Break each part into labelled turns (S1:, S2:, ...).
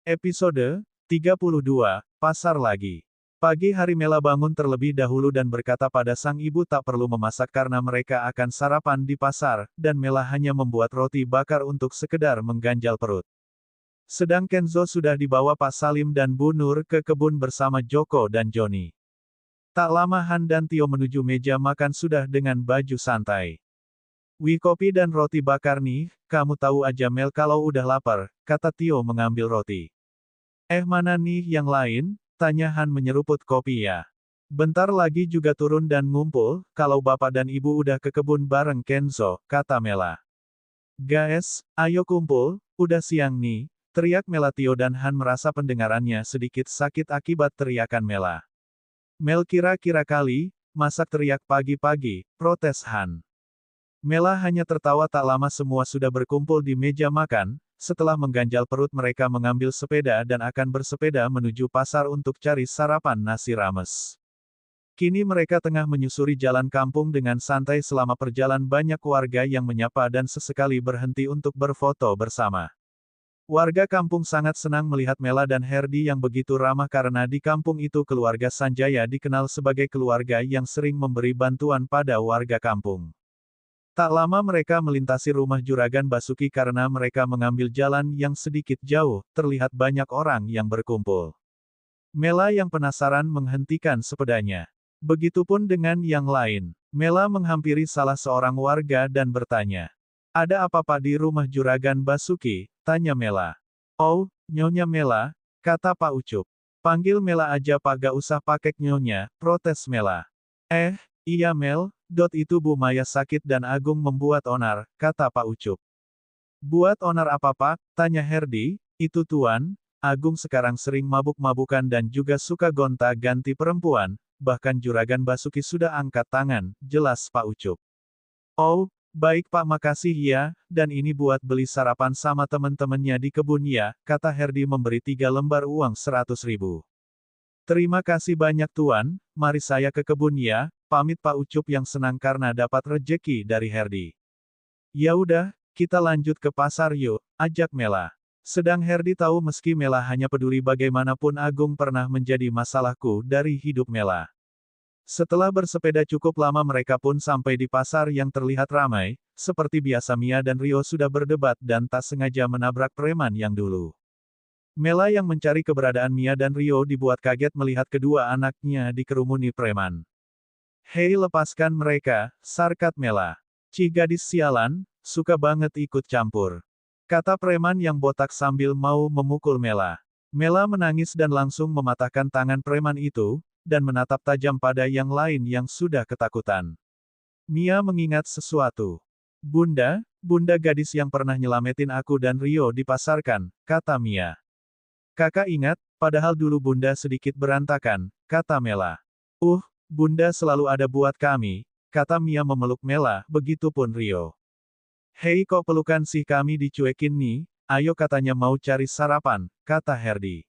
S1: Episode 32, Pasar Lagi. Pagi hari Mela bangun terlebih dahulu dan berkata pada sang ibu tak perlu memasak karena mereka akan sarapan di pasar, dan Mela hanya membuat roti bakar untuk sekedar mengganjal perut. Sedang Kenzo sudah dibawa Pak Salim dan Bu Nur ke kebun bersama Joko dan Joni. Tak lama Han dan Tio menuju meja makan sudah dengan baju santai. "Wih, kopi dan roti bakar nih, kamu tahu aja Mel kalau udah lapar," kata Tio mengambil roti. Mana nih yang lain?" tanya Han menyeruput kopi ya. "Bentar lagi juga turun dan ngumpul, kalau bapak dan ibu udah ke kebun bareng Kenzo," kata Mela. "Guys, ayo kumpul, udah siang nih," teriak Mela. Tio dan Han merasa pendengarannya sedikit sakit akibat teriakan Mela. "Mel kira-kira kali, masak teriak pagi-pagi," protes Han. Mela hanya tertawa. Tak lama semua sudah berkumpul di meja makan. Setelah mengganjal perut mereka mengambil sepeda dan akan bersepeda menuju pasar untuk cari sarapan nasi rames. Kini mereka tengah menyusuri jalan kampung dengan santai. Selama perjalanan banyak warga yang menyapa dan sesekali berhenti untuk berfoto bersama. Warga kampung sangat senang melihat Mela dan Herdi yang begitu ramah karena di kampung itu keluarga Sanjaya dikenal sebagai keluarga yang sering memberi bantuan pada warga kampung. Tak lama mereka melintasi rumah Juragan Basuki karena mereka mengambil jalan yang sedikit jauh, terlihat banyak orang yang berkumpul. Mela yang penasaran menghentikan sepedanya. Begitupun dengan yang lain. Mela menghampiri salah seorang warga dan bertanya. "Ada apa Pak di rumah Juragan Basuki?" tanya Mela. "Oh, Nyonya Mela," kata Pak Ucup. "Panggil Mela aja Pak, gak usah pakai Nyonya," protes Mela. Iya Mel, itu Bu Maya sakit dan Agung membuat onar," kata Pak Ucup. "Buat onar apa Pak?" tanya Herdi. "Itu Tuan, Agung sekarang sering mabuk-mabukan dan juga suka gonta-ganti perempuan, bahkan Juragan Basuki sudah angkat tangan," jelas Pak Ucup. "Oh, baik Pak, makasih ya, dan ini buat beli sarapan sama temen-temennya di kebun ya," kata Herdi memberi 3 lembar uang 100.000. "Terima kasih banyak Tuan, mari saya ke kebun ya," pamit Pak Ucup yang senang karena dapat rejeki dari Herdi. "Ya udah, kita lanjut ke pasar yuk," ajak Mela. Sedang Herdi tahu meski Mela hanya peduli bagaimanapun Agung pernah menjadi masalahku dari hidup Mela. Setelah bersepeda cukup lama mereka pun sampai di pasar yang terlihat ramai. Seperti biasa Mia dan Rio sudah berdebat dan tak sengaja menabrak preman yang dulu. Mela yang mencari keberadaan Mia dan Rio dibuat kaget melihat kedua anaknya dikerumuni preman. "Hei, lepaskan mereka," sarkat Mela. "Cih gadis sialan, suka banget ikut campur," kata preman yang botak sambil mau memukul Mela. Mela menangis dan langsung mematahkan tangan preman itu, dan menatap tajam pada yang lain yang sudah ketakutan. Mia mengingat sesuatu. Bunda gadis yang pernah nyelamatin aku dan Rio dipasarkan," kata Mia. "Kakak ingat, padahal dulu Bunda sedikit berantakan," kata Mela. Bunda selalu ada buat kami," kata Mia memeluk Mela, begitupun Rio. "Hei, kok pelukan sih, kami dicuekin nih, ayo," katanya mau cari sarapan, kata Herdi.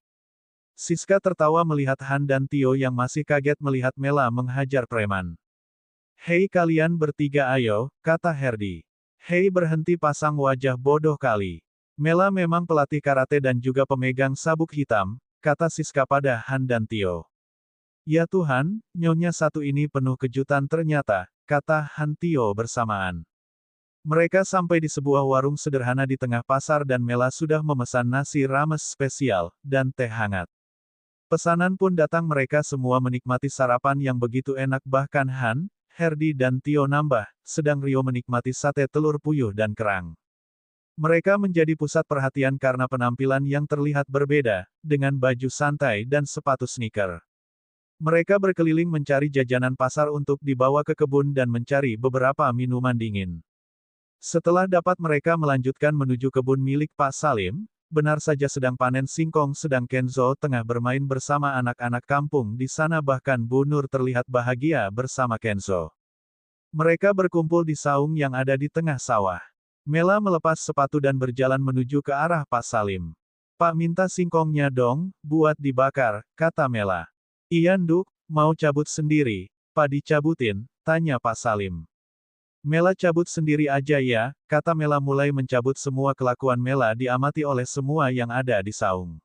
S1: Siska tertawa melihat Han dan Tio yang masih kaget melihat Mela menghajar preman. "Hei kalian bertiga ayo," kata Herdi. "Hei, berhenti pasang wajah bodoh kali. Mela memang pelatih karate dan juga pemegang sabuk hitam," kata Siska pada Han dan Tio. "Ya Tuhan, Nyonya satu ini penuh kejutan ternyata," kata Han Tio bersamaan. Mereka sampai di sebuah warung sederhana di tengah pasar dan Mela sudah memesan nasi rames spesial, dan teh hangat. Pesanan pun datang, mereka semua menikmati sarapan yang begitu enak, bahkan Han, Herdi dan Tio nambah, sedang Rio menikmati sate telur puyuh dan kerang. Mereka menjadi pusat perhatian karena penampilan yang terlihat berbeda, dengan baju santai dan sepatu sneaker. Mereka berkeliling mencari jajanan pasar untuk dibawa ke kebun dan mencari beberapa minuman dingin. Setelah dapat mereka melanjutkan menuju kebun milik Pak Salim, benar saja sedang panen singkong. Sedang Kenzo tengah bermain bersama anak-anak kampung di sana, bahkan Bu Nur terlihat bahagia bersama Kenzo. Mereka berkumpul di saung yang ada di tengah sawah. Mela melepas sepatu dan berjalan menuju ke arah Pak Salim. "Pak, minta singkongnya dong, buat dibakar," kata Mela. "Iya Nduk, mau cabut sendiri, Pak dicabutin?" tanya Pak Salim. "Mela cabut sendiri aja ya," kata Mela mulai mencabut. Semua kelakuan Mela diamati oleh semua yang ada di saung.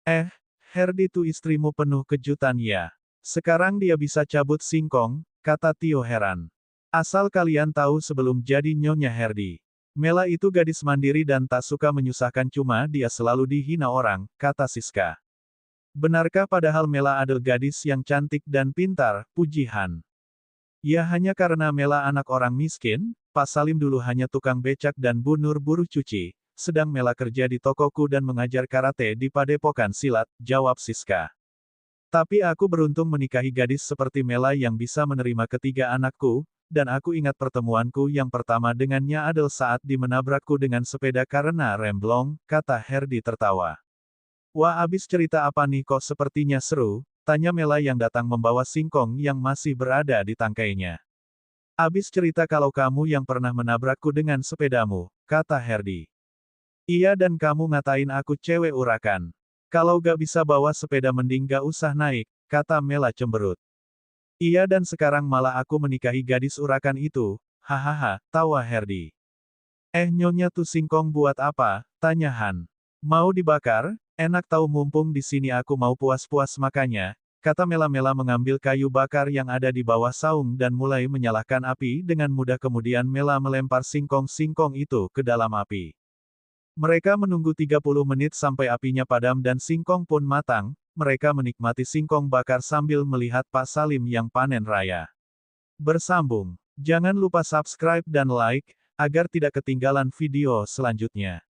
S1: Eh, Herdi tuh istrimu penuh kejutan ya. Sekarang dia bisa cabut singkong, kata Tio heran. Asal kalian tahu sebelum jadi Nyonya Herdi. Mela itu gadis mandiri dan tak suka menyusahkan cuma dia selalu dihina orang, kata Siska. Benarkah padahal Mela adalah gadis yang cantik dan pintar, puji Han. Ya hanya karena Mela anak orang miskin, Pak Salim dulu hanya tukang becak dan Bu Nur buruh cuci, sedang Mela kerja di tokoku dan mengajar karate di padepokan silat, jawab Siska. Tapi aku beruntung menikahi gadis seperti Mela yang bisa menerima ketiga anakku, dan aku ingat pertemuanku yang pertama dengannya adalah saat di menabrakku dengan sepeda karena remblong, kata Herdi tertawa. Wah abis cerita apa nih kok sepertinya seru, tanya Mela yang datang membawa singkong yang masih berada di tangkainya. Abis cerita kalau kamu yang pernah menabrakku dengan sepedamu, kata Herdi. Iya dan kamu ngatain aku cewek urakan. Kalau gak bisa bawa sepeda mending gak usah naik, kata Mela cemberut. Iya dan sekarang malah aku menikahi gadis urakan itu, hahaha, tawa Herdi. Nyonya tuh singkong buat apa, tanya Han. Mau dibakar? Enak tahu mumpung di sini aku mau puas-puas makanya, kata Mela-Mela mengambil kayu bakar yang ada di bawah saung dan mulai menyalakan api dengan mudah kemudian Mela melempar singkong-singkong itu ke dalam api. Mereka menunggu 30 menit sampai apinya padam dan singkong pun matang, mereka menikmati singkong bakar sambil melihat Pak Salim yang panen raya. Bersambung. Jangan lupa subscribe dan like, agar tidak ketinggalan video selanjutnya.